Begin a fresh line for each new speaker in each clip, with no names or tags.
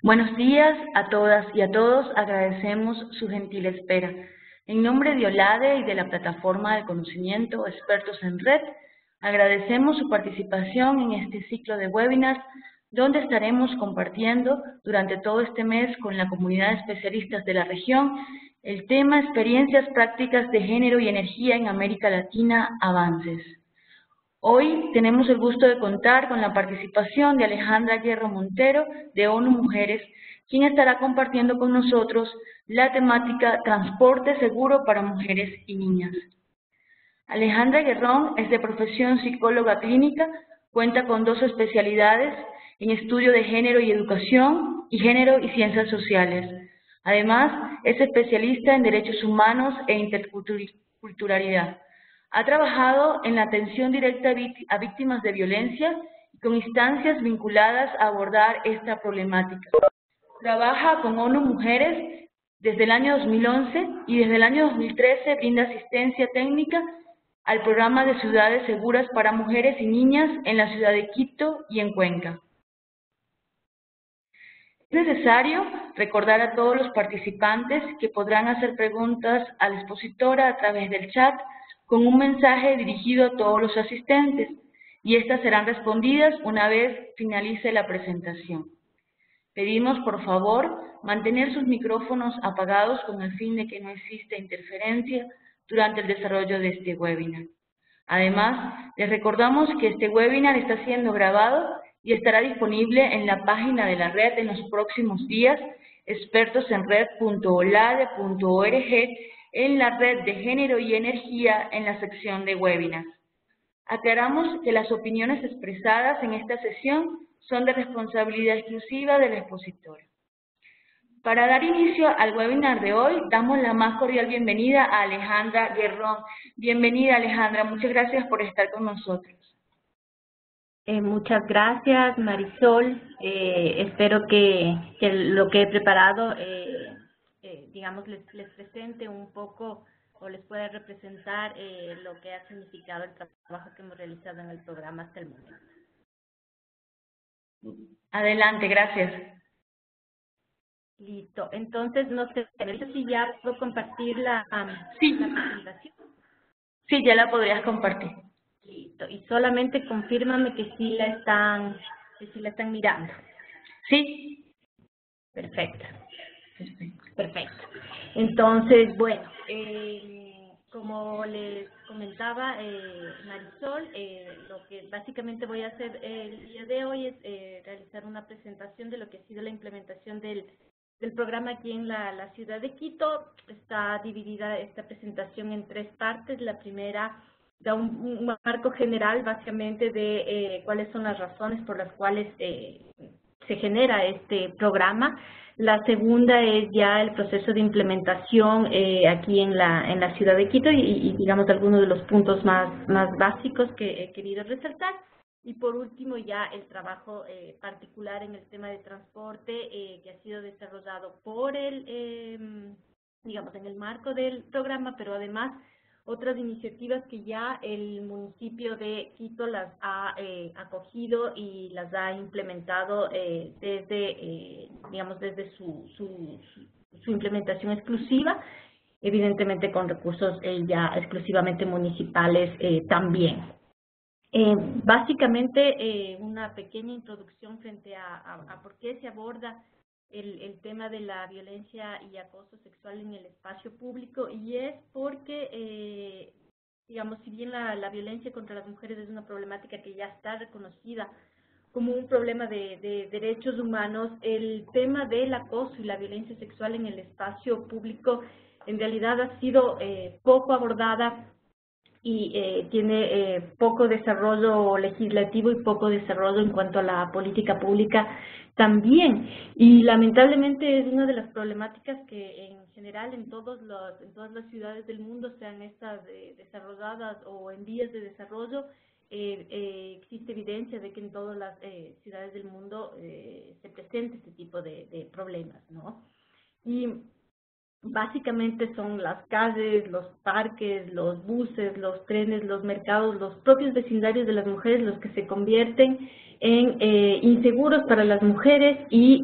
Buenos días a todas y a todos, agradecemos su gentil espera. En nombre de OLADE y de la Plataforma de Conocimiento Expertos en Red, agradecemos su participación en este ciclo de webinars, donde estaremos compartiendo durante todo este mes con la comunidad de especialistas de la región el tema Experiencias prácticas de género y energía en América Latina, avances. Hoy tenemos el gusto de contar con la participación de Alejandra Guerro Montero, de ONU Mujeres, quien estará compartiendo con nosotros la temática Transporte seguro para mujeres y niñas. Alejandra Guerrón es de profesión psicóloga clínica, cuenta con 2 especialidades en estudio de género y educación y género y ciencias sociales. Además, es especialista en derechos humanos e interculturalidad. Ha trabajado en la atención directa a víctimas de violencia y con instancias vinculadas a abordar esta problemática. Trabaja con ONU Mujeres desde el año 2011 y desde el año 2013 brinda asistencia técnica al programa de ciudades seguras para mujeres y niñas en la ciudad de Quito y en Cuenca. Es necesario recordar a todos los participantes que podrán hacer preguntas a la expositora a través del chat con un mensaje dirigido a todos los asistentes, y estas serán respondidas una vez finalice la presentación. Pedimos, por favor, mantener sus micrófonos apagados con el fin de que no exista interferencia durante el desarrollo de este webinar. Además, les recordamos que este webinar está siendo grabado y estará disponible en la página de la red en los próximos días, expertosenred.olade.org, en la red de género y energía en la sección de webinars. Aclaramos que las opiniones expresadas en esta sesión son de responsabilidad exclusiva del expositor. Para dar inicio al webinar de hoy, damos la más cordial bienvenida a Alejandra Guerrón. Bienvenida, Alejandra, muchas gracias por estar con nosotros.
Muchas gracias, Marisol. Espero que lo que he preparado, digamos, les presente un poco o les pueda representar lo que ha significado el trabajo que hemos realizado en el programa hasta el momento.
Adelante, gracias.
Listo. Entonces, no sé si ya puedo compartir la presentación.
Sí, ya la podrías compartir.
Listo. Y solamente confírmame que sí la están mirando.
Sí.
Perfecto. Perfecto. Entonces, bueno, como les comentaba Marisol, lo que básicamente voy a hacer el día de hoy es realizar una presentación de lo que ha sido la implementación del programa aquí en la ciudad de Quito. Está dividida esta presentación en 3 partes. La primera da un marco general básicamente de cuáles son las razones por las cuales se genera este programa. La segunda es ya el proceso de implementación aquí en la ciudad de Quito y digamos algunos de los puntos más básicos que he querido resaltar. Y por último ya el trabajo particular en el tema de transporte que ha sido desarrollado por digamos en el marco del programa, pero además otras iniciativas que ya el municipio de Quito las ha acogido y las ha implementado desde su implementación exclusiva, evidentemente con recursos ya exclusivamente municipales también. Básicamente una pequeña introducción frente a por qué se aborda el tema de la violencia y acoso sexual en el espacio público, y es porque, digamos, si bien la violencia contra las mujeres es una problemática que ya está reconocida como un problema de derechos humanos, el tema del acoso y la violencia sexual en el espacio público en realidad ha sido poco abordada y tiene poco desarrollo legislativo y poco desarrollo en cuanto a la política pública también. Y lamentablemente es una de las problemáticas que en general en todas las ciudades del mundo, sean estas desarrolladas o en vías de desarrollo, existe evidencia de que en todas las ciudades del mundo se presenta este tipo de problemas, ¿no? Y básicamente son las calles, los parques, los buses, los trenes, los mercados, los propios vecindarios de las mujeres los que se convierten en inseguros para las mujeres y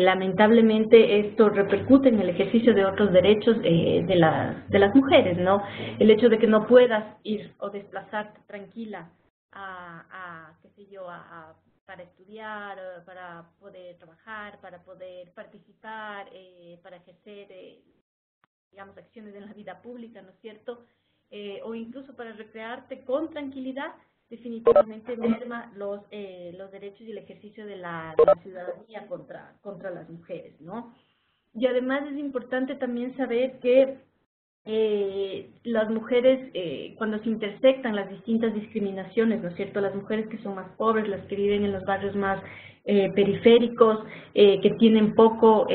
lamentablemente esto repercute en el ejercicio de otros derechos de las mujeres, ¿no? El hecho de que no puedas ir o desplazarte tranquila qué sé yo, para estudiar, para poder trabajar, para poder participar, para ejercer, digamos, acciones en la vida pública, ¿no es cierto? O incluso para recrearte con tranquilidad, definitivamente merma los derechos y el ejercicio de la ciudadanía contra las mujeres, ¿no? Y además es importante también saber que las mujeres, cuando se intersectan las distintas discriminaciones, ¿no es cierto? Las mujeres que son más pobres, las que viven en los barrios más periféricos, que tienen poco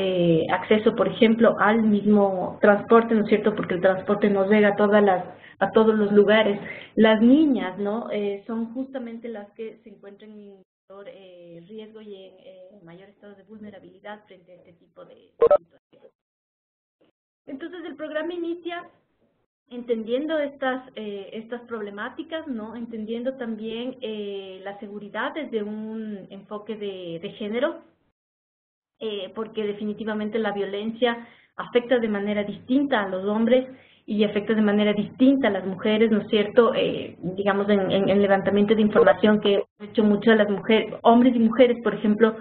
acceso, por ejemplo, al mismo transporte, ¿no es cierto? Porque el transporte no llega a todos los lugares. Las niñas, ¿no? Son justamente las que se encuentran en mayor riesgo y en mayor estado de vulnerabilidad frente a este tipo de situaciones. Entonces el programa inicia entendiendo estas problemáticas, ¿no? Entendiendo también la seguridad desde un enfoque de género, porque definitivamente la violencia afecta de manera distinta a los hombres y afecta de manera distinta a las mujeres, ¿no es cierto? Digamos, en el levantamiento de información que he hecho mucho a las mujeres, hombres y mujeres, por ejemplo,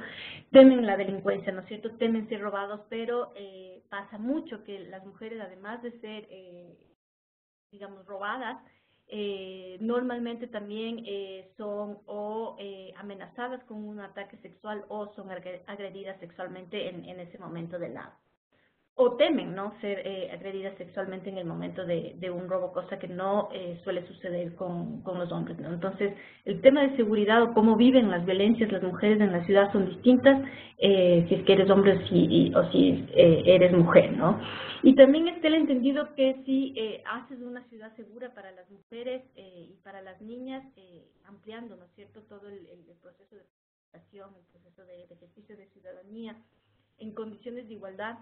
temen la delincuencia, ¿no es cierto? Temen ser robados, pero pasa mucho que las mujeres, además de ser, digamos, robadas, normalmente también son o amenazadas con un ataque sexual o son agredidas sexualmente en ese momento o temen, ¿no?, ser agredidas sexualmente en el momento de un robo, cosa que no suele suceder con los hombres, ¿no? Entonces, el tema de seguridad o cómo viven las violencias las mujeres en la ciudad son distintas si es que eres hombre o si eres mujer, ¿no? Y también está el entendido que si haces una ciudad segura para las mujeres y para las niñas, ampliando, ¿no es cierto?, todo el proceso de participación, el proceso de ejercicio de ciudadanía en condiciones de igualdad,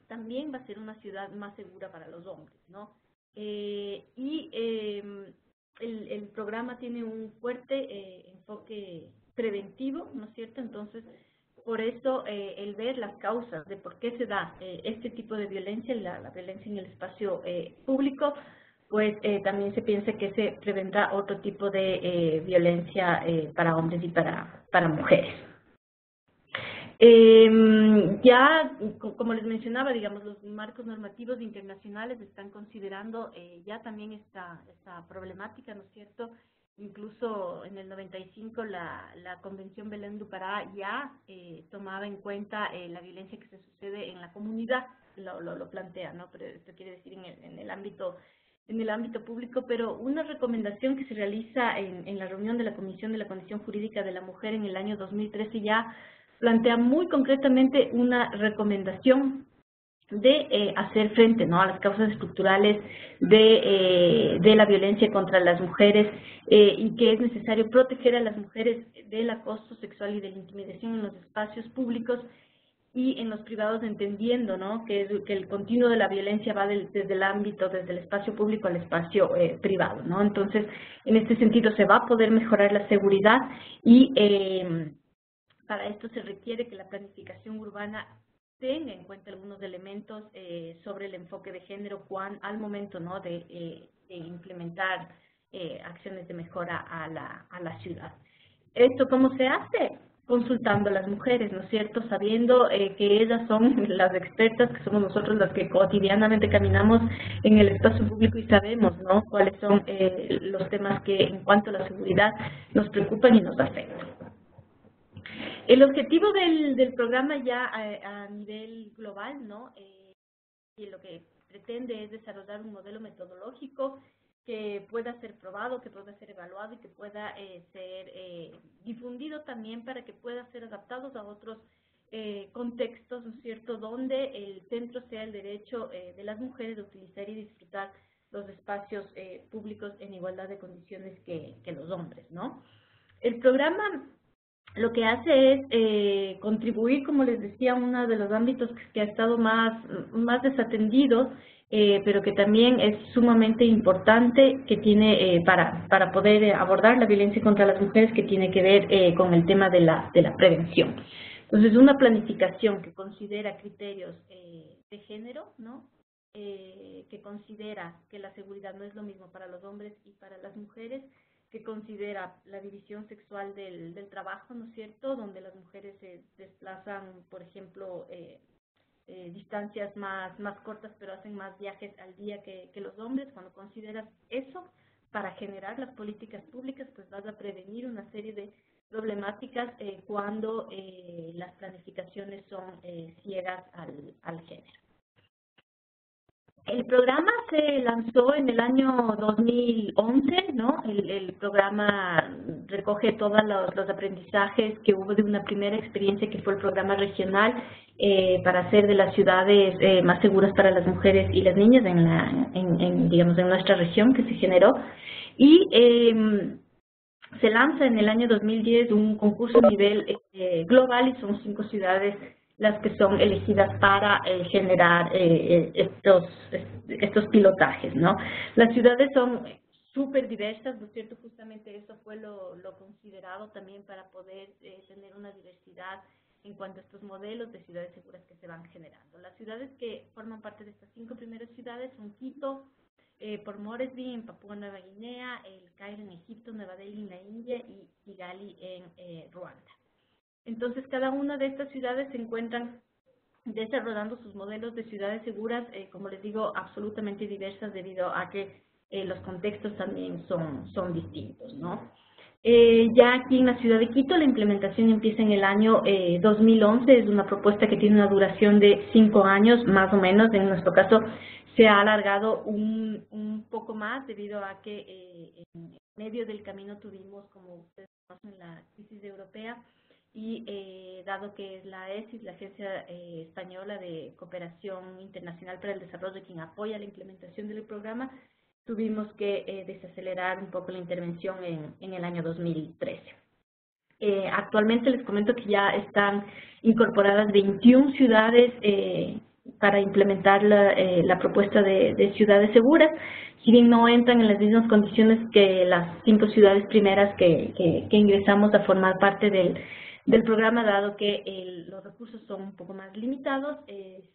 también va a ser una ciudad más segura para los hombres, ¿no? El programa tiene un fuerte enfoque preventivo, ¿no es cierto? Entonces, por eso el ver las causas de por qué se da este tipo de violencia, la violencia en el espacio público, pues también se piensa que se prevendrá otro tipo de violencia para hombres y para mujeres. Ya, como les mencionaba, digamos, los marcos normativos internacionales están considerando ya también esta problemática, ¿no es cierto? Incluso en el 95 la Convención Belém do Pará ya tomaba en cuenta la violencia que se sucede en la comunidad, lo plantea, ¿no? Pero esto quiere decir en el ámbito público, pero una recomendación que se realiza en la reunión de la Comisión de la Condición Jurídica de la Mujer en el año 2013 ya plantea muy concretamente una recomendación de hacer frente, ¿no?, a las causas estructurales de la violencia contra las mujeres y que es necesario proteger a las mujeres del acoso sexual y de la intimidación en los espacios públicos y en los privados, entendiendo, ¿no?, que el continuo de la violencia va desde el ámbito, desde el espacio público al espacio privado, ¿no? Entonces, en este sentido se va a poder mejorar la seguridad y para esto se requiere que la planificación urbana tenga en cuenta algunos elementos sobre el enfoque de género al momento, ¿no?, de implementar acciones de mejora a la ciudad. ¿Esto cómo se hace? Consultando a las mujeres, ¿no es cierto? Sabiendo que ellas son las expertas, que somos nosotros las que cotidianamente caminamos en el espacio público y sabemos, ¿no?, cuáles son los temas que en cuanto a la seguridad nos preocupan y nos afectan. El objetivo del programa ya a nivel global, ¿no?, y lo que pretende es desarrollar un modelo metodológico que pueda ser probado, que pueda ser evaluado y que pueda ser difundido también para que pueda ser adaptado a otros contextos, ¿no es cierto?, donde el centro sea el derecho de las mujeres de utilizar y disfrutar los espacios públicos en igualdad de condiciones que los hombres, ¿no? El programa lo que hace es contribuir, como les decía, a uno de los ámbitos que ha estado más desatendido, pero que también es sumamente importante que tiene para poder abordar la violencia contra las mujeres, que tiene que ver con el tema de la prevención. Entonces, una planificación que considera criterios de género, ¿no? Que considera que la seguridad no es lo mismo para los hombres y para las mujeres, que considera la división sexual del trabajo, ¿no es cierto?, donde las mujeres se desplazan, por ejemplo, distancias más cortas, pero hacen más viajes al día que los hombres. Cuando consideras eso, para generar las políticas públicas, pues vas a prevenir una serie de problemáticas cuando las planificaciones son ciegas al género. El programa se lanzó en el año 2011, ¿no? El programa recoge todos los aprendizajes que hubo de una primera experiencia que fue el programa regional para hacer de las ciudades más seguras para las mujeres y las niñas digamos, en nuestra región que se generó. Y se lanza en el año 2010 un concurso a nivel global y son 5 ciudades las que son elegidas para generar estos pilotajes, ¿no? Las ciudades son súper diversas, ¿no es cierto? Justamente eso fue lo considerado también para poder tener una diversidad en cuanto a estos modelos de ciudades seguras que se van generando. Las ciudades que forman parte de estas 5 primeras ciudades son Quito, por Moresby en Papúa Nueva Guinea, El Cairo en Egipto, Nueva Delhi en la India y Kigali en Ruanda. Entonces, cada una de estas ciudades se encuentran desarrollando sus modelos de ciudades seguras, como les digo, absolutamente diversas debido a que los contextos también son distintos, ¿no? Ya aquí en la ciudad de Quito la implementación empieza en el año 2011, es una propuesta que tiene una duración de 5 años más o menos, en nuestro caso se ha alargado un poco más debido a que en medio del camino tuvimos, como ustedes conocen, la crisis europea y dado que es la ESIS, la Agencia Española de Cooperación Internacional para el Desarrollo, quien apoya la implementación del programa, tuvimos que desacelerar un poco la intervención en el año 2013. Actualmente les comento que ya están incorporadas 21 ciudades para implementar la propuesta de ciudades seguras, si bien no entran en las mismas condiciones que las 5 ciudades primeras que ingresamos a formar parte del programa, dado que los recursos son un poco más limitados,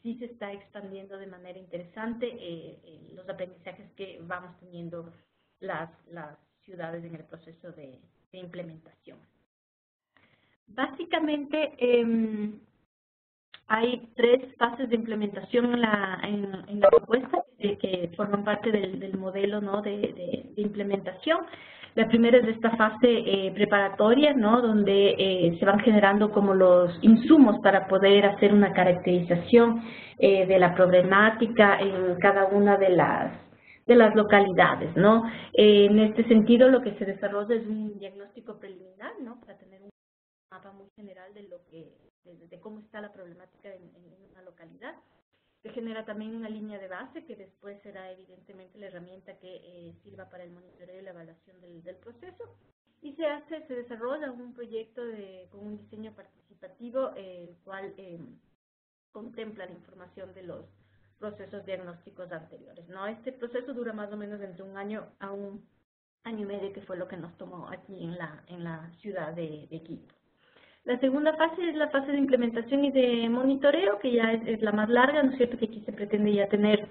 sí se está expandiendo de manera interesante los aprendizajes que vamos teniendo las ciudades en el proceso de implementación. Básicamente, hay 3 fases de implementación en la propuesta que forman parte del modelo, ¿no?, de implementación. La primera es esta fase preparatoria, ¿no?, donde se van generando como los insumos para poder hacer una caracterización de la problemática en cada una de las localidades, ¿no? En este sentido, lo que se desarrolla es un diagnóstico preliminar, ¿no?, para tener un mapa muy general de cómo está la problemática en una localidad. Se genera también una línea de base que después será evidentemente la herramienta que sirva para el monitoreo y la evaluación del proceso. Y se desarrolla un proyecto con un diseño participativo, el cual contempla la información de los procesos diagnósticos anteriores, ¿no? Este proceso dura más o menos entre 1 año a 1 año y medio, que fue lo que nos tomó aquí en la ciudad de Quito. La segunda fase es la fase de implementación y de monitoreo, que ya es la más larga, ¿no es cierto?, que aquí se pretende ya tener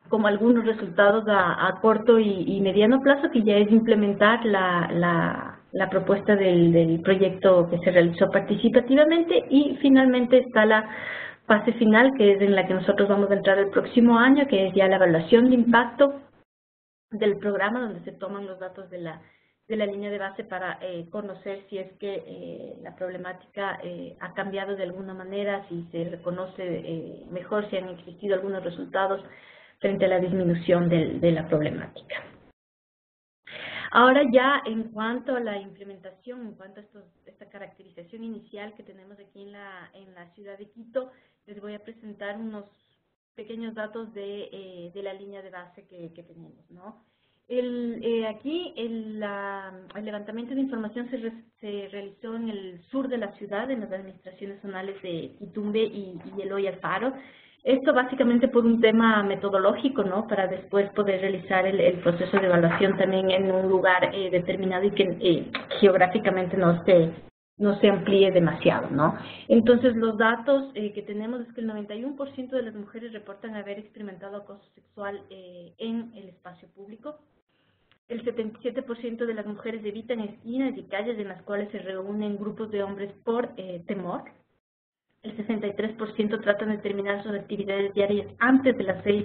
como algunos resultados a corto y mediano plazo, que ya es implementar la propuesta del proyecto que se realizó participativamente, y finalmente está la fase final, que es en la que nosotros vamos a entrar el próximo año, que es ya la evaluación de impacto del programa, donde se toman los datos de la línea de base para conocer si es que la problemática ha cambiado de alguna manera, si se reconoce mejor, si han existido algunos resultados frente a la disminución de la problemática. Ahora ya en cuanto a la implementación, en cuanto a esta caracterización inicial que tenemos aquí en la ciudad de Quito, les voy a presentar unos pequeños datos de la línea de base que tenemos, ¿no? Aquí el levantamiento de información se realizó en el sur de la ciudad, en las administraciones zonales de Quitumbe y Eloy Alfaro. Esto básicamente por un tema metodológico, ¿no? Para después poder realizar el proceso de evaluación también en un lugar determinado y que geográficamente no se amplíe demasiado, ¿no? Entonces, los datos que tenemos es que el 91% de las mujeres reportan haber experimentado acoso sexual en el espacio público. El 77% de las mujeres evitan esquinas y calles en las cuales se reúnen grupos de hombres por temor. El 63% tratan de terminar sus actividades diarias antes de las 6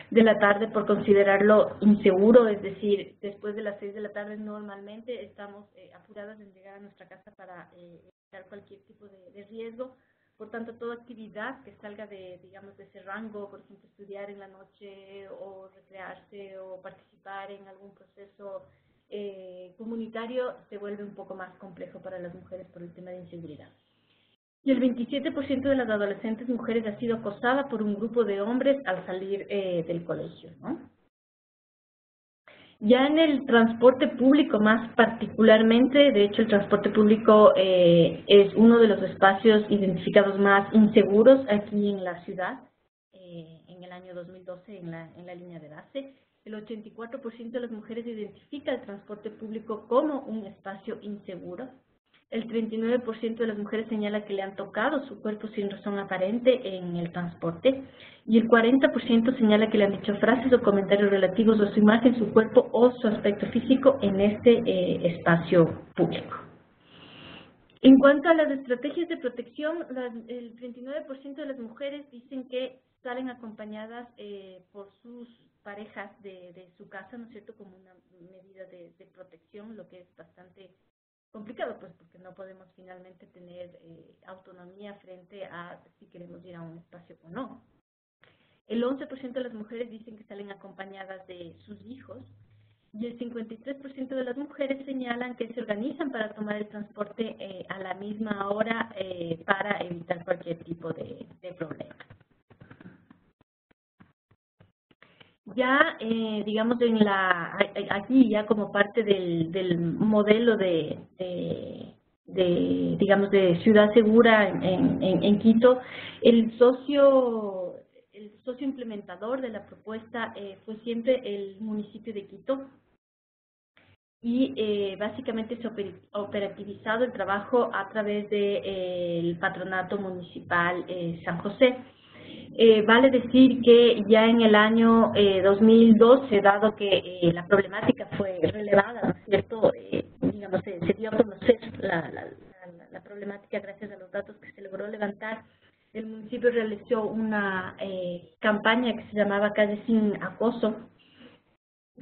de la tarde por considerarlo inseguro, es decir, después de las 6 de la tarde normalmente estamos apuradas en llegar a nuestra casa para evitar cualquier tipo de riesgo. Por tanto, toda actividad que salga digamos, de ese rango, por ejemplo, estudiar en la noche o recrearse o participar en algún proceso comunitario, se vuelve un poco más complejo para las mujeres por el tema de inseguridad. Y el 27% de las adolescentes mujeres ha sido acosada por un grupo de hombres al salir del colegio, ¿no? Ya en el transporte público más particularmente, de hecho el transporte público es uno de los espacios identificados más inseguros aquí en la ciudad, en el año 2012 en la línea de base. El 84% de las mujeres identifica el transporte público como un espacio inseguro. El 39% de las mujeres señala que le han tocado su cuerpo sin razón aparente en el transporte y el 40% señala que le han dicho frases o comentarios relativos a su imagen, su cuerpo o su aspecto físico en este espacio público. En cuanto a las estrategias de protección, el 39% de las mujeres dicen que salen acompañadas por sus parejas de su casa, ¿no es cierto?, como una medida de protección, lo que es bastante complicado, pues, porque no podemos finalmente tener autonomía frente a si queremos ir a un espacio o no. El 11% de las mujeres dicen que salen acompañadas de sus hijos y el 53% de las mujeres señalan que se organizan para tomar el transporte a la misma hora para evitar cualquier tipo de problema. Ya, digamos, aquí ya como parte del modelo digamos, de ciudad segura en Quito, el socio implementador de la propuesta fue siempre el municipio de Quito y básicamente se ha operativizado el trabajo a través del patronato municipal San José. Vale decir que ya en el año 2012, dado que la problemática fue relevada, ¿no es cierto?, digamos, se dio a conocer la problemática gracias a los datos que se logró levantar, el municipio realizó una campaña que se llamaba Calle Sin Acoso,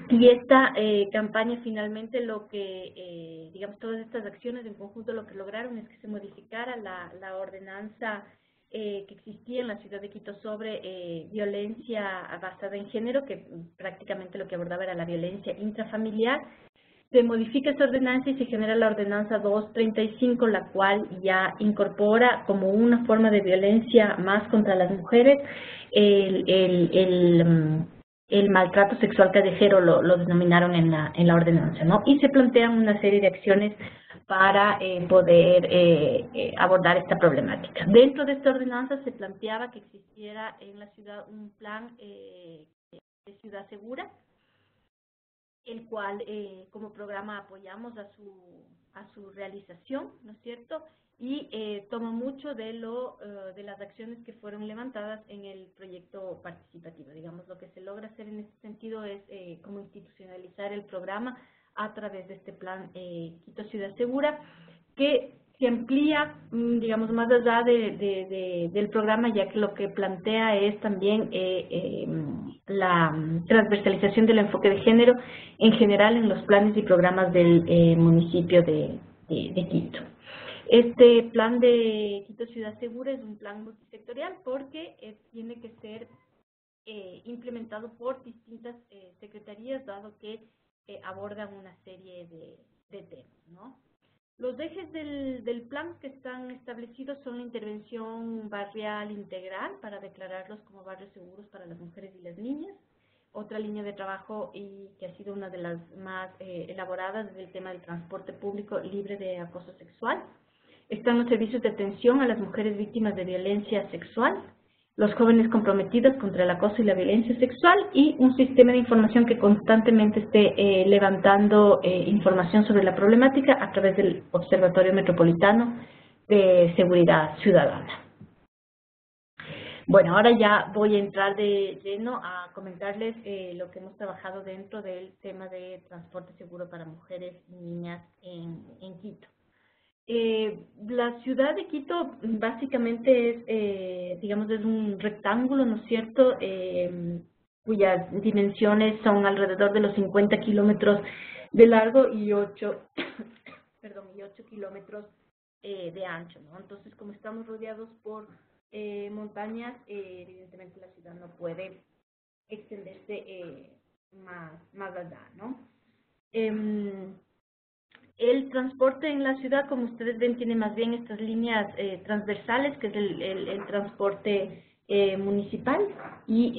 y esta campaña finalmente lo que, digamos, todas estas acciones en conjunto lo que lograron es que se modificara la ordenanza que existía en la ciudad de Quito sobre violencia basada en género, que prácticamente lo que abordaba era la violencia intrafamiliar. Se modifica esa ordenanza y se genera la ordenanza 235, la cual ya incorpora como una forma de violencia más contra las mujeres el maltrato sexual callejero, lo denominaron en la ordenanza, ¿no? Y se plantean una serie de acciones para poder abordar esta problemática. Dentro de esta ordenanza se planteaba que existiera en la ciudad un plan de ciudad segura, el cual como programa apoyamos a su realización, ¿no es cierto?, y toma mucho de las acciones que fueron levantadas en el proyecto participativo. Digamos, lo que se logra hacer en este sentido es como institucionalizar el programa a través de este plan Quito Ciudad Segura, que se amplía, digamos, más allá del programa, ya que lo que plantea es también la transversalización del enfoque de género en general en los planes y programas del municipio de Quito. Este plan de Quito Ciudad Segura es un plan multisectorial porque tiene que ser implementado por distintas secretarías, dado que abordan una serie de temas, ¿no? Los ejes del plan que están establecidos son la intervención barrial integral para declararlos como barrios seguros para las mujeres y las niñas, otra línea de trabajo y que ha sido una de las más elaboradas es el tema del transporte público libre de acoso sexual. Están los servicios de atención a las mujeres víctimas de violencia sexual, los jóvenes comprometidos contra el acoso y la violencia sexual y un sistema de información que constantemente esté levantando información sobre la problemática a través del Observatorio Metropolitano de Seguridad Ciudadana. Bueno, ahora ya voy a entrar de lleno a comentarles lo que hemos trabajado dentro del tema de transporte seguro para mujeres y niñas en Quito. La ciudad de Quito básicamente es, digamos, es un rectángulo, ¿no es cierto?, cuyas dimensiones son alrededor de los 50 kilómetros de largo y 8 kilómetros de ancho, ¿no? Entonces, como estamos rodeados por montañas, evidentemente la ciudad no puede extenderse más allá, ¿no? El transporte en la ciudad, como ustedes ven, tiene más bien estas líneas transversales, que es el transporte municipal, y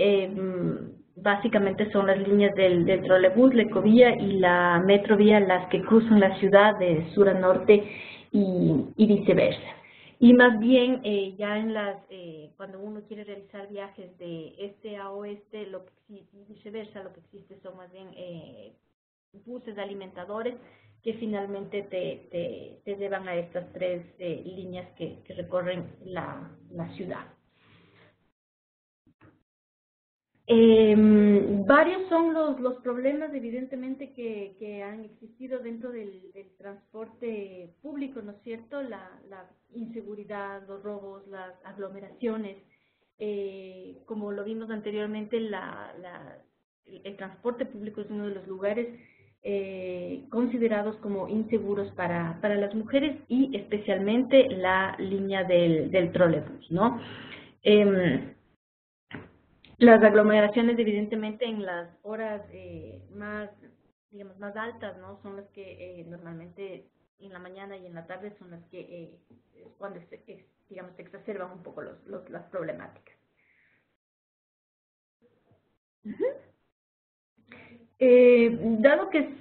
básicamente son las líneas del trolebús, la ecovía y la metrovía las que cruzan la ciudad de sur a norte y viceversa. Y más bien, ya en cuando uno quiere realizar viajes de este a oeste, y viceversa, lo que existe son más bien buses alimentadores que finalmente te llevan a estas tres líneas que recorren la ciudad. Varios son los problemas, evidentemente, que han existido dentro del transporte público, ¿no es cierto? La inseguridad, los robos, las aglomeraciones. Como lo vimos anteriormente, el transporte público es uno de los lugares considerados como inseguros para las mujeres y especialmente la línea del trolebús, ¿no? Las aglomeraciones, evidentemente, en las horas más altas, ¿no? Son las que normalmente en la mañana y en la tarde son las que es cuando se exacerban un poco las problemáticas. Dado que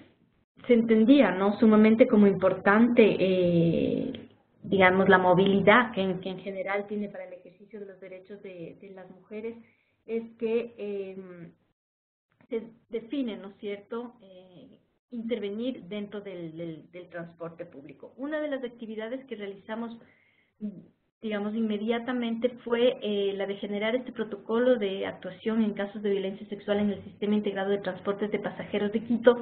se entendía, ¿no?, sumamente como importante, digamos, la movilidad que en general tiene para el ejercicio de los derechos de las mujeres, es que se define, ¿no es cierto?, intervenir dentro del transporte público. Una de las actividades que realizamos, digamos, inmediatamente fue la de generar este protocolo de actuación en casos de violencia sexual en el Sistema Integrado de Transportes de Pasajeros de Quito,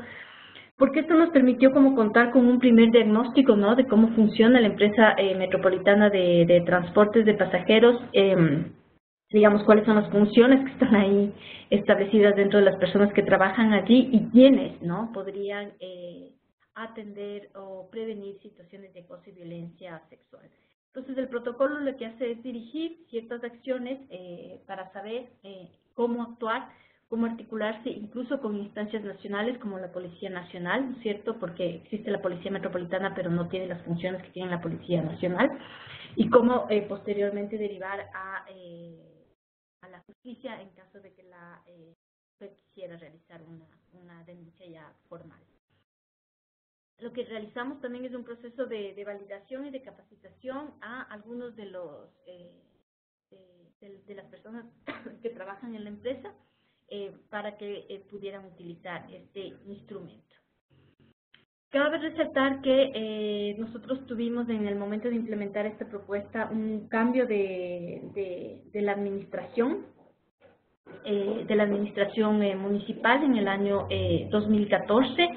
porque esto nos permitió como contar con un primer diagnóstico, ¿no?, de cómo funciona la empresa metropolitana de transportes de pasajeros, digamos, cuáles son las funciones que están ahí establecidas dentro de las personas que trabajan allí y quiénes, ¿no?, podrían atender o prevenir situaciones de acoso y violencia sexual. Entonces, el protocolo lo que hace es dirigir ciertas acciones para saber cómo actuar, cómo articularse, incluso con instancias nacionales como la Policía Nacional, ¿no es cierto?, porque existe la Policía Metropolitana, pero no tiene las funciones que tiene la Policía Nacional, y cómo posteriormente derivar a la justicia en caso de que la juez quisiera realizar una denuncia ya formal. Lo que realizamos también es un proceso de validación y de capacitación a algunos de las personas que trabajan en la empresa para que pudieran utilizar este instrumento. Cabe resaltar que nosotros tuvimos en el momento de implementar esta propuesta un cambio de la administración municipal en el año 2014.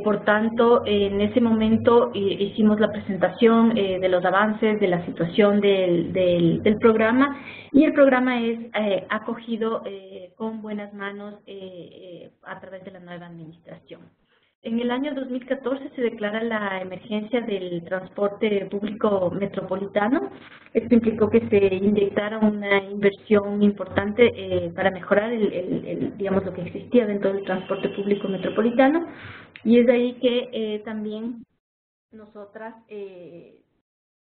Por tanto, en ese momento hicimos la presentación de los avances, de la situación del programa, y el programa es acogido con buenas manos a través de la nueva administración. En el año 2014 se declara la emergencia del transporte público metropolitano. Esto implicó que se inyectara una inversión importante para mejorar digamos, lo que existía dentro del transporte público metropolitano. Y es de ahí que también nosotras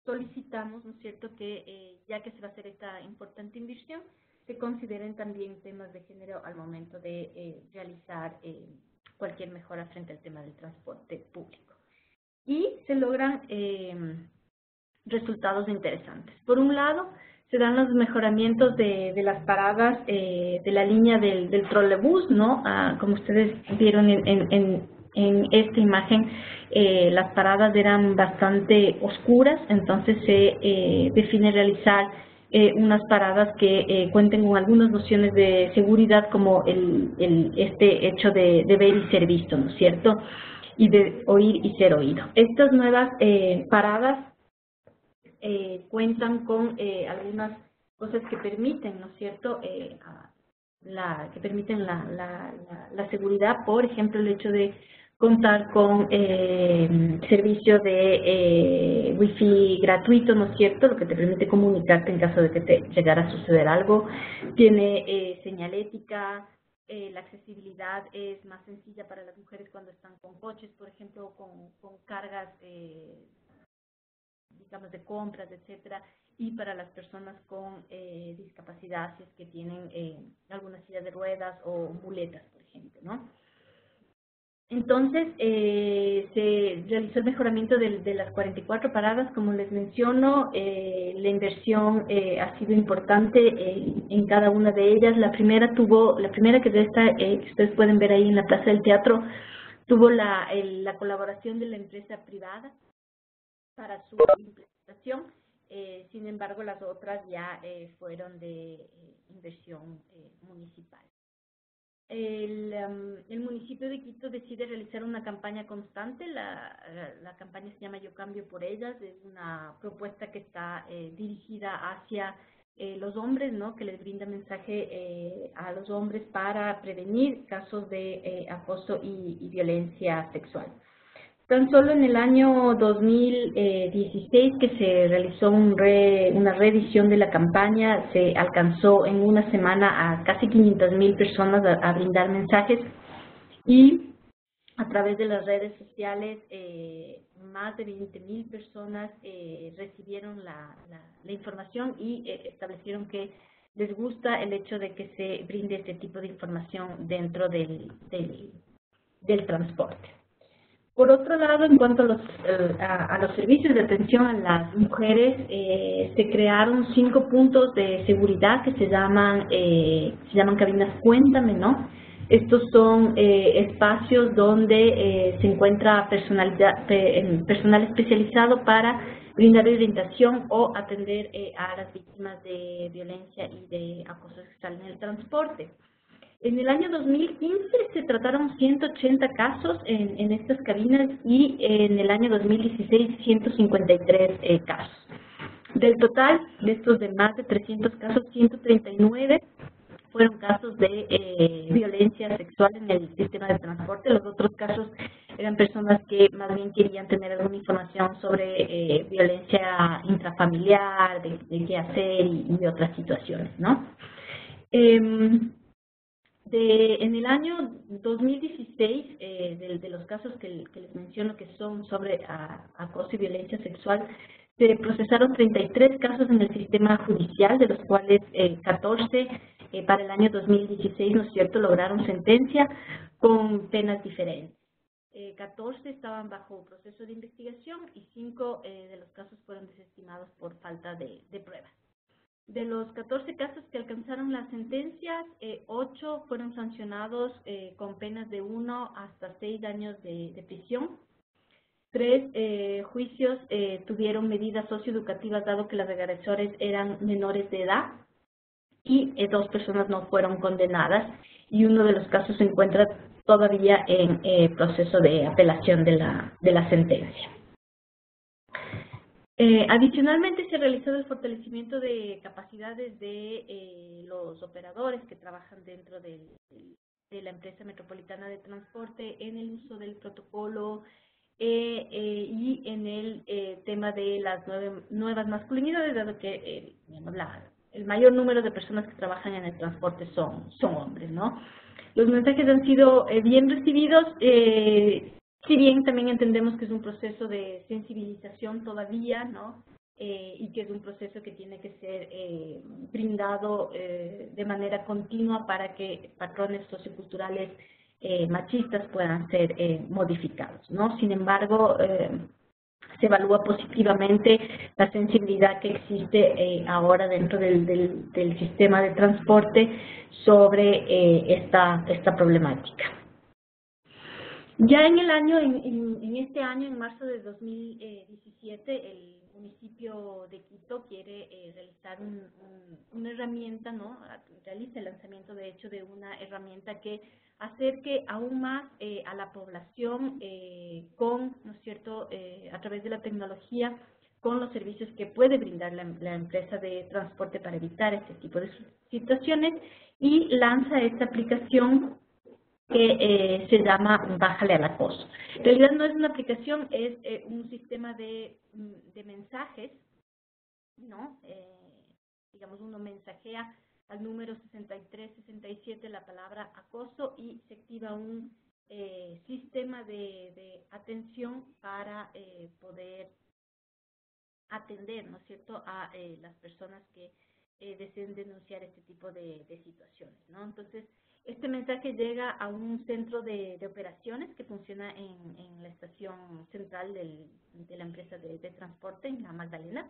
solicitamos, ¿no es cierto?, que ya que se va a hacer esta importante inversión, se consideren también temas de género al momento de realizar cualquier mejora frente al tema del transporte público. Y se logran resultados interesantes. Por un lado, se dan los mejoramientos de las paradas de la línea del trolebús, ¿no? Como ustedes vieron en esta imagen, las paradas eran bastante oscuras, entonces se define realizar unas paradas que cuenten con algunas nociones de seguridad, como este hecho de ver y ser visto, ¿no es cierto? Y de oír y ser oído. Estas nuevas paradas cuentan con algunas cosas que permiten, ¿no es cierto?, que permiten la seguridad. Por ejemplo, el hecho de contar con servicio de Wi-Fi gratuito, ¿no es cierto?, lo que te permite comunicarte en caso de que te llegara a suceder algo. Tiene señalética. La accesibilidad es más sencilla para las mujeres cuando están con coches, por ejemplo, con cargas, digamos, de compras, etcétera, y para las personas con discapacidad, si es que tienen algunas sillas de ruedas o muletas, por ejemplo, ¿no? Entonces, se realizó el mejoramiento de las 44 paradas, como les menciono. La inversión ha sido importante en cada una de ellas. La primera que de esta, que ustedes pueden ver ahí en la Plaza del Teatro, tuvo la colaboración de la empresa privada para su implementación. Sin embargo, las otras ya fueron de inversión municipal. El municipio de Quito decide realizar una campaña constante. La campaña se llama Yo Cambio por Ellas. Es una propuesta que está dirigida hacia los hombres, ¿no?, que les brinda mensaje a los hombres para prevenir casos de acoso y violencia sexual. Tan solo en el año 2016, que se realizó una reedición de la campaña, se alcanzó en una semana a casi 500.000 personas a brindar mensajes, y a través de las redes sociales más de 20.000 personas recibieron la información y establecieron que les gusta el hecho de que se brinde este tipo de información dentro del transporte. Por otro lado, en cuanto a los servicios de atención a las mujeres, se crearon 5 puntos de seguridad que se llaman cabinas Cuéntame, ¿no? Estos son espacios donde se encuentra personal especializado para brindar orientación o atender a las víctimas de violencia y de acoso sexual en el transporte. En el año 2015 se trataron 180 casos en estas cabinas, y en el año 2016 153 casos. Del total de estos de más de 300 casos, 139 fueron casos de violencia sexual en el sistema de transporte. Los otros casos eran personas que más bien querían tener alguna información sobre violencia intrafamiliar, de qué hacer y de otras situaciones, ¿no? En el año 2016, de los casos que les menciono que son sobre acoso y violencia sexual, se procesaron 33 casos en el sistema judicial, de los cuales 14 para el año 2016, ¿no es cierto?, lograron sentencia con penas diferentes. 14 estaban bajo proceso de investigación y 5 de los casos fueron desestimados por falta de pruebas. De los 14 casos que alcanzaron las sentencias, 8 fueron sancionados con penas de 1 hasta 6 años de prisión. 3 juicios tuvieron medidas socioeducativas, dado que los agresores eran menores de edad, y 2 personas no fueron condenadas, y uno de los casos se encuentra todavía en proceso de apelación de la sentencia. Adicionalmente, se ha realizado el fortalecimiento de capacidades de los operadores que trabajan dentro de la empresa metropolitana de transporte en el uso del protocolo y en el tema de las nuevas masculinidades, dado que el mayor número de personas que trabajan en el transporte son hombres, ¿no? Los mensajes han sido bien recibidos. Si bien también entendemos que es un proceso de sensibilización todavía, ¿no? y que es un proceso que tiene que ser brindado de manera continua para que patrones socioculturales machistas puedan ser modificados, ¿no? Sin embargo, se evalúa positivamente la sensibilidad que existe ahora dentro del sistema de transporte sobre esta problemática. Ya en el año, en este año, en marzo de 2017, el municipio de Quito quiere realizar una herramienta, ¿no? Realiza el lanzamiento, de hecho, de una herramienta que acerque aún más a la población con, ¿no es cierto?, a través de la tecnología, con los servicios que puede brindar la empresa de transporte para evitar este tipo de situaciones, y lanza esta aplicación que se llama Bájale al Acoso. En realidad no es una aplicación, es un sistema de mensajes, ¿no? Digamos, uno mensajea al número 6367 la palabra acoso y se activa un sistema de atención para poder atender, ¿no es cierto?, a las personas que deseen denunciar este tipo de situaciones, ¿no? Entonces, este mensaje llega a un centro de operaciones que funciona en la estación central de la empresa de transporte, en la Magdalena.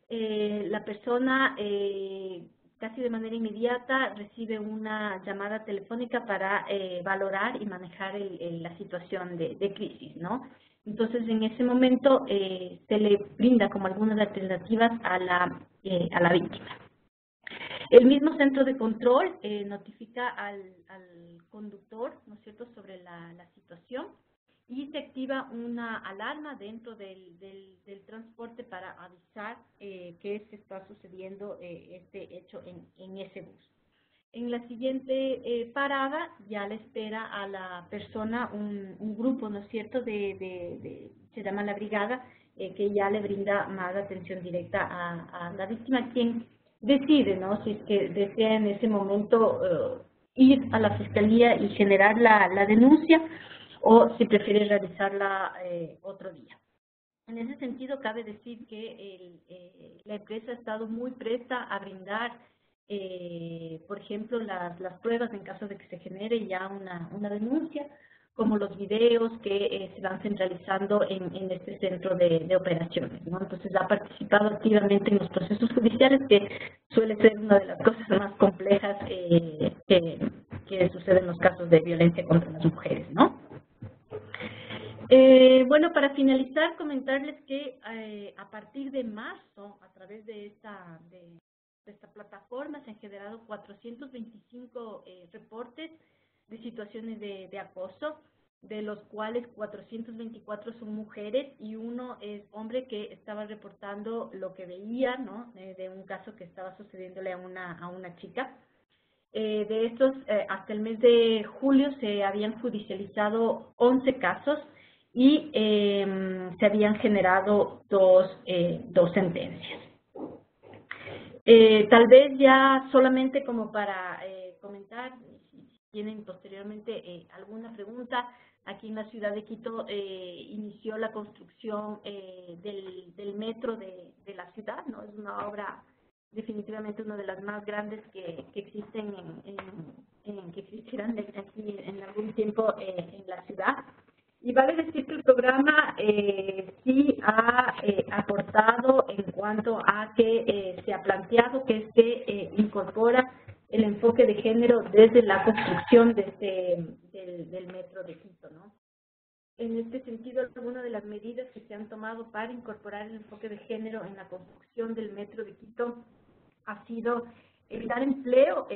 La persona casi de manera inmediata recibe una llamada telefónica para valorar y manejar la situación de crisis, ¿no? Entonces, en ese momento se le brinda como algunas alternativas a la víctima. El mismo centro de control notifica al conductor, ¿no es cierto?, sobre la situación, y se activa una alarma dentro del transporte para avisar que se está sucediendo este hecho en ese bus. En la siguiente parada ya le espera a la persona un grupo, ¿no es cierto?, se llama la brigada, que ya le brinda más atención directa a la víctima, quien decide, ¿no?, si es que desea en ese momento ir a la fiscalía y generar la denuncia, o si prefiere realizarla otro día. En ese sentido, cabe decir que la empresa ha estado muy presta a brindar, por ejemplo, las pruebas en caso de que se genere ya una denuncia, como los videos que se van centralizando en este centro de operaciones, ¿no? Entonces, ha participado activamente en los procesos judiciales, que suele ser una de las cosas más complejas que suceden en los casos de violencia contra las mujeres, ¿no? Bueno, para finalizar, comentarles que a partir de marzo, a través de esta plataforma, se han generado 425 reportes de situaciones de acoso, de los cuales 424 son mujeres y uno es hombre que estaba reportando lo que veía, ¿no?, de un caso que estaba sucediéndole a una chica. De estos, hasta el mes de julio se habían judicializado 11 casos y se habían generado dos sentencias. Tal vez ya solamente como para comentar, si tienen posteriormente alguna pregunta, aquí en la ciudad de Quito inició la construcción del metro de la ciudad, ¿no? Es una obra definitivamente una de las más grandes que existen que existirán aquí en algún tiempo en la ciudad. Y vale decir que el programa sí ha aportado en cuanto a que se ha planteado que se incorpora el enfoque de género desde la construcción del metro de Quito, ¿no? En este sentido, algunas de las medidas que se han tomado para incorporar el enfoque de género en la construcción del metro de Quito ha sido dar empleo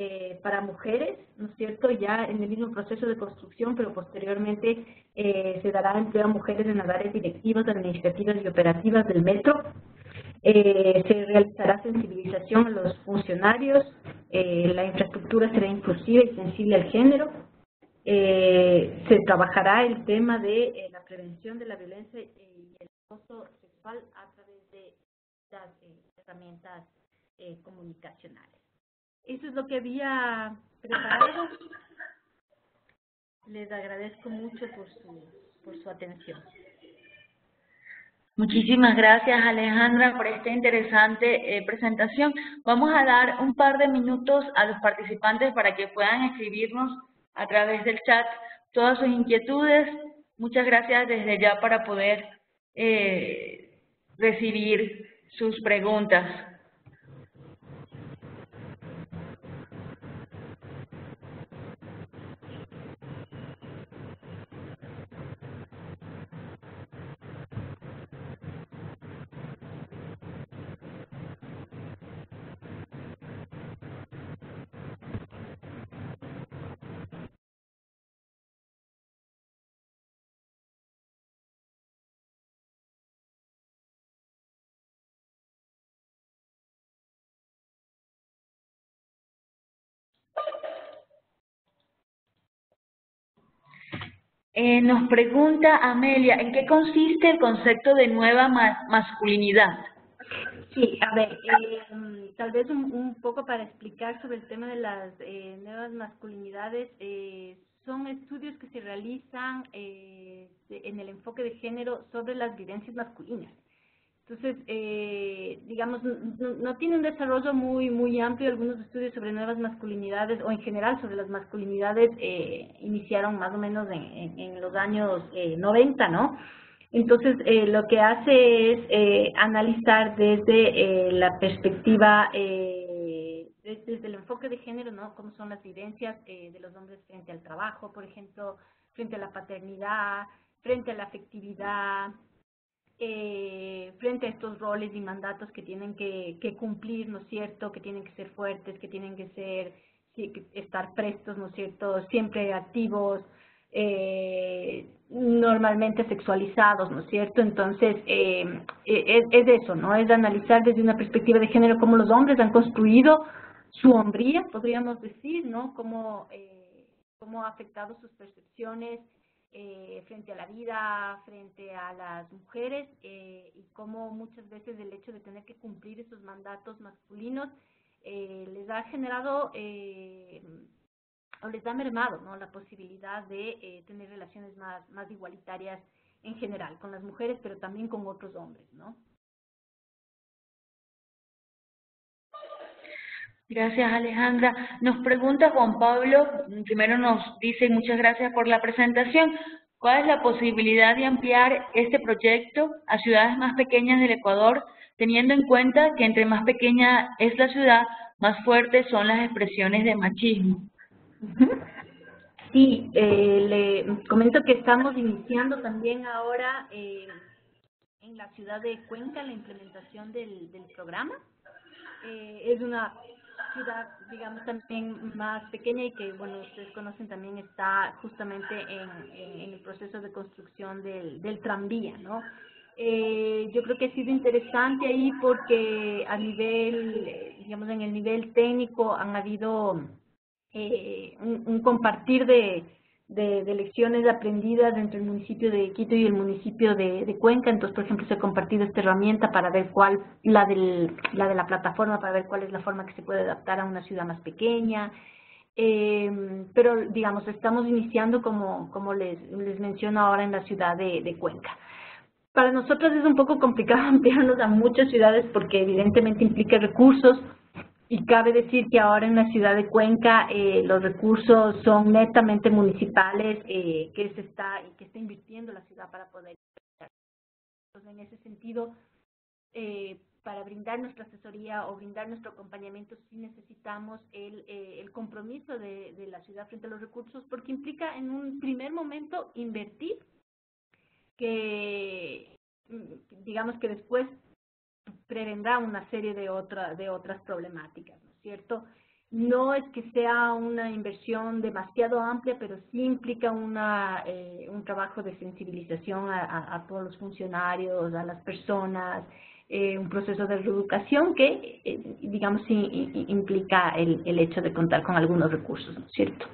para mujeres, ¿no es cierto?, ya en el mismo proceso de construcción, pero posteriormente se dará empleo a mujeres en las áreas directivas, administrativas y operativas del metro. Se realizará sensibilización a los funcionarios, la infraestructura será inclusiva y sensible al género. Se trabajará el tema de la prevención de la violencia y el acoso sexual a través de las herramientas comunicacionales. Eso es lo que había preparado. Les agradezco mucho por su atención.
Muchísimas gracias, Alejandra, por esta interesante presentación. Vamos a dar un par de minutos a los participantes para que puedan escribirnos a través del chat todas sus inquietudes. Muchas gracias desde ya para poder recibir sus preguntas. Nos pregunta Amelia, ¿en qué consiste el concepto de nueva masculinidad?
Sí, a ver, tal vez un poco para explicar sobre el tema de las nuevas masculinidades, son estudios que se realizan en el enfoque de género sobre las vivencias masculinas. Entonces, digamos, no tiene un desarrollo muy amplio. Algunos estudios sobre nuevas masculinidades o en general sobre las masculinidades iniciaron más o menos en los años 90, ¿no? Entonces, lo que hace es analizar desde la perspectiva, desde el enfoque de género, ¿no? Cómo son las vivencias de los hombres frente al trabajo, por ejemplo, frente a la paternidad, frente a la afectividad, frente a estos roles y mandatos que tienen que cumplir, ¿no es cierto?, que tienen que ser fuertes, que tienen que ser, sí, estar prestos, ¿no es cierto?, siempre activos, normalmente sexualizados, ¿no es cierto? Entonces, es eso, ¿no? Es analizar desde una perspectiva de género cómo los hombres han construido su hombría, podríamos decir, ¿no? Cómo ha afectado sus percepciones frente a la vida, frente a las mujeres, y cómo muchas veces el hecho de tener que cumplir esos mandatos masculinos les ha generado o les ha mermado, ¿no?, la posibilidad de tener relaciones más igualitarias en general con las mujeres, pero también con otros hombres, ¿no?
Gracias, Alejandra. Nos pregunta Juan Pablo, primero nos dice muchas gracias por la presentación. ¿Cuál es la posibilidad de ampliar este proyecto a ciudades más pequeñas del Ecuador, teniendo en cuenta que entre más pequeña es la ciudad, más fuertes son las expresiones de machismo?
Sí, le comento que estamos iniciando también ahora en la ciudad de Cuenca la implementación del programa. Es una ciudad, digamos, también más pequeña y que, bueno, ustedes conocen también, está justamente en el proceso de construcción del tranvía, ¿no? Yo creo que ha sido interesante ahí porque a nivel, digamos, en el nivel técnico han habido un compartir de lecciones aprendidas entre el municipio de Quito y el municipio de Cuenca. Entonces, por ejemplo, se ha compartido esta herramienta para ver cuál, la de la plataforma, para ver cuál es la forma que se puede adaptar a una ciudad más pequeña. Pero, digamos, estamos iniciando, como les menciono ahora, en la ciudad de Cuenca. Para nosotros es un poco complicado ampliarnos a muchas ciudades porque evidentemente implica recursos. Y cabe decir que ahora en la ciudad de Cuenca los recursos son netamente municipales que se está invirtiendo la ciudad para poder. Entonces, en ese sentido, para brindar nuestra asesoría o brindar nuestro acompañamiento, sí necesitamos el compromiso de la ciudad frente a los recursos, porque implica en un primer momento invertir, que digamos que después prevendrá una serie de otras problemáticas, ¿no es cierto? No es que sea una inversión demasiado amplia, pero sí implica un trabajo de sensibilización a todos los funcionarios, a las personas, un proceso de reeducación que, digamos, sí implica el hecho de contar con algunos recursos, ¿no es cierto?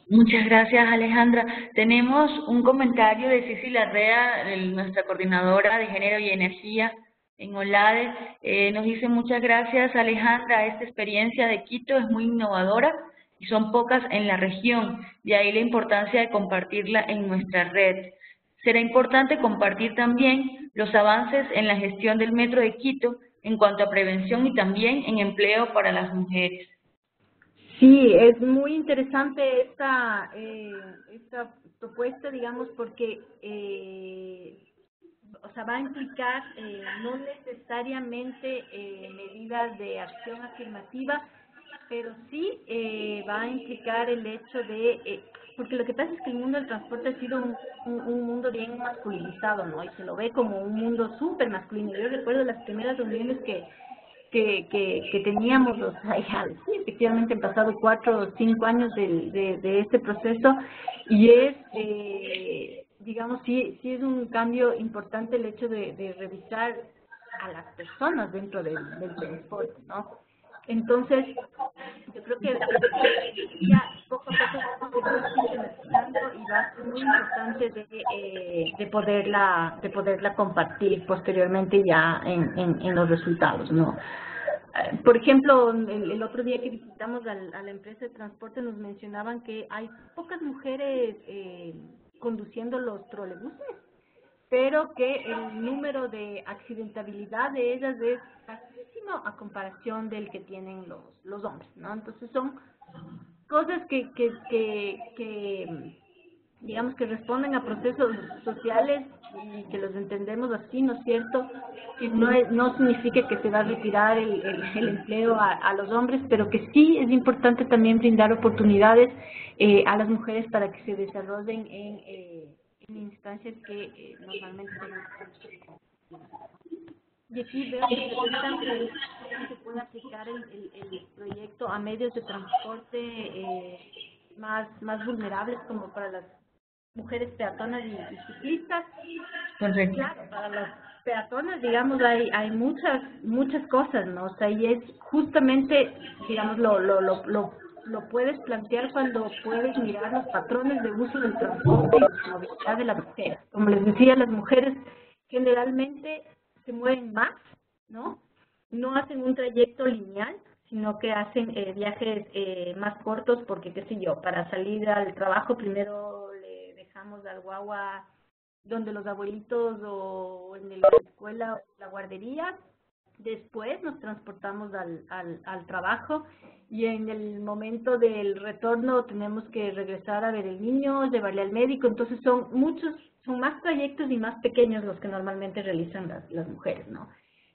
Muchas gracias, Alejandra. Tenemos un comentario de Cici Larrea, nuestra coordinadora de Género y Energía en OLADE. Nos dice muchas gracias, Alejandra. Esta experiencia de Quito es muy innovadora. y son pocas en la región, de ahí la importancia de compartirla en nuestra red. Será importante compartir también los avances en la gestión del Metro de Quito en cuanto a prevención y también en empleo para las mujeres.
Sí, es muy interesante esta propuesta, digamos, porque o sea, va a implicar no necesariamente medidas de acción afirmativa, pero sí va a implicar el hecho de, porque lo que pasa es que el mundo del transporte ha sido un mundo bien masculinizado, ¿no? Y se lo ve como un mundo súper masculino. Yo recuerdo las primeras reuniones que teníamos, o sea, ya, sí, efectivamente han pasado 4 o 5 años de este proceso y es, digamos, sí es un cambio importante el hecho de revisar a las personas dentro del transporte, ¿no? Entonces, yo creo que ya poco a poco vamos a ir sistematizando y va a ser muy importante de poderla compartir posteriormente ya en los resultados, ¿no? Por ejemplo, el otro día que visitamos a la empresa de transporte nos mencionaban que hay pocas mujeres conduciendo los trolebuses, pero que el número de accidentabilidad de ellas es bajísimo a comparación del que tienen los hombres, ¿no? Entonces son cosas que digamos que responden a procesos sociales y que los entendemos así, ¿no es cierto? Que no significa que se va a retirar el empleo a los hombres, pero que sí es importante también brindar oportunidades a las mujeres para que se desarrollen en instancias que normalmente son. Y aquí veo que preguntan si se puede aplicar el proyecto a medios de transporte más vulnerables como para las mujeres peatonas y ciclistas.
Correcto.
Claro, para las peatonas, digamos, hay muchas cosas, ¿no? O sea, y es justamente, digamos, lo puedes plantear cuando puedes mirar los patrones de uso del transporte y la movilidad de las mujeres. Como les decía, las mujeres generalmente se mueven más, ¿no? No hacen un trayecto lineal, sino que hacen viajes más cortos porque, qué sé yo, para salir al trabajo primero le dejamos al guagua donde los abuelitos o en la escuela o la guardería, después nos transportamos al trabajo y en el momento del retorno tenemos que regresar a ver el niño, llevarle al médico, entonces son más trayectos y más pequeños los que normalmente realizan las mujeres, ¿no?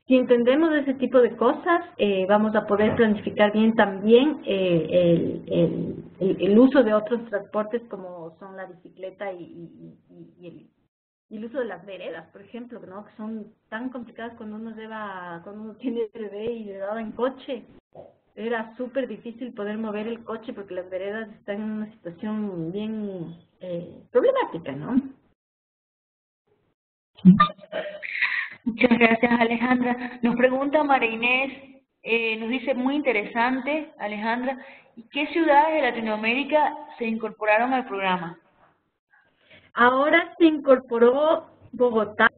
Si entendemos ese tipo de cosas, vamos a poder planificar bien también el uso de otros transportes como son la bicicleta y el uso de las veredas, por ejemplo, ¿no? Que son tan complicadas cuando uno tiene bebé y llevaba en coche. Era súper difícil poder mover el coche porque las veredas están en una situación bien problemática, ¿no?
Muchas gracias, Alejandra. Nos pregunta María Inés, nos dice, muy interesante, Alejandra, ¿y qué ciudades de Latinoamérica se incorporaron al programa?
Ahora se incorporó Bogotá,